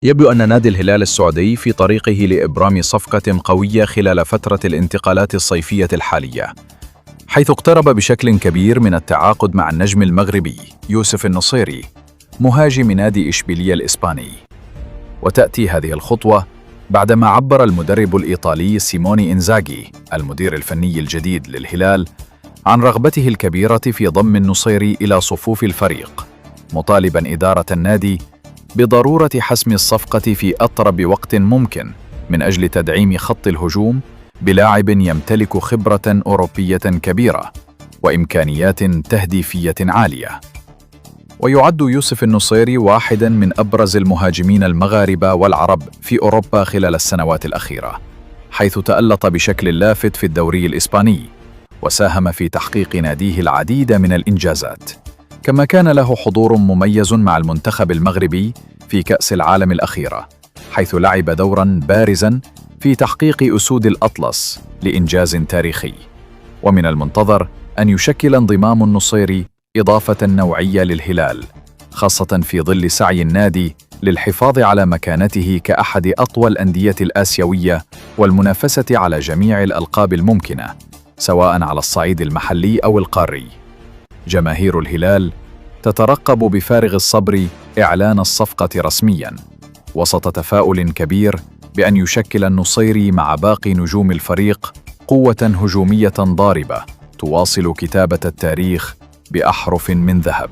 يبدو أن نادي الهلال السعودي في طريقه لإبرام صفقة قوية خلال فترة الانتقالات الصيفية الحالية، حيث اقترب بشكل كبير من التعاقد مع النجم المغربي يوسف النصيري مهاجم نادي إشبيلية الإسباني. وتأتي هذه الخطوة بعدما عبر المدرب الإيطالي سيموني إنزاغي المدير الفني الجديد للهلال عن رغبته الكبيرة في ضم النصيري إلى صفوف الفريق، مطالباً إدارة النادي بضرورة حسم الصفقة في أقرب وقت ممكن من أجل تدعيم خط الهجوم بلاعب يمتلك خبرة أوروبية كبيرة وإمكانيات تهديفية عالية. ويعد يوسف النصيري واحداً من أبرز المهاجمين المغاربة والعرب في أوروبا خلال السنوات الأخيرة، حيث تألق بشكل لافت في الدوري الإسباني وساهم في تحقيق ناديه العديد من الإنجازات، كما كان له حضور مميز مع المنتخب المغربي في كأس العالم الأخيرة، حيث لعب دوراً بارزاً في تحقيق أسود الأطلس لإنجاز تاريخي. ومن المنتظر أن يشكل انضمام النصيري إضافة نوعية للهلال، خاصة في ظل سعي النادي للحفاظ على مكانته كأحد أقوى الأندية الآسيوية والمنافسة على جميع الألقاب الممكنة سواء على الصعيد المحلي أو القاري. جماهير الهلال تترقب بفارغ الصبر إعلان الصفقة رسمياً، وسط تفاؤل كبير بأن يشكل النصيري مع باقي نجوم الفريق قوة هجومية ضاربة تواصل كتابة التاريخ بأحرف من ذهب.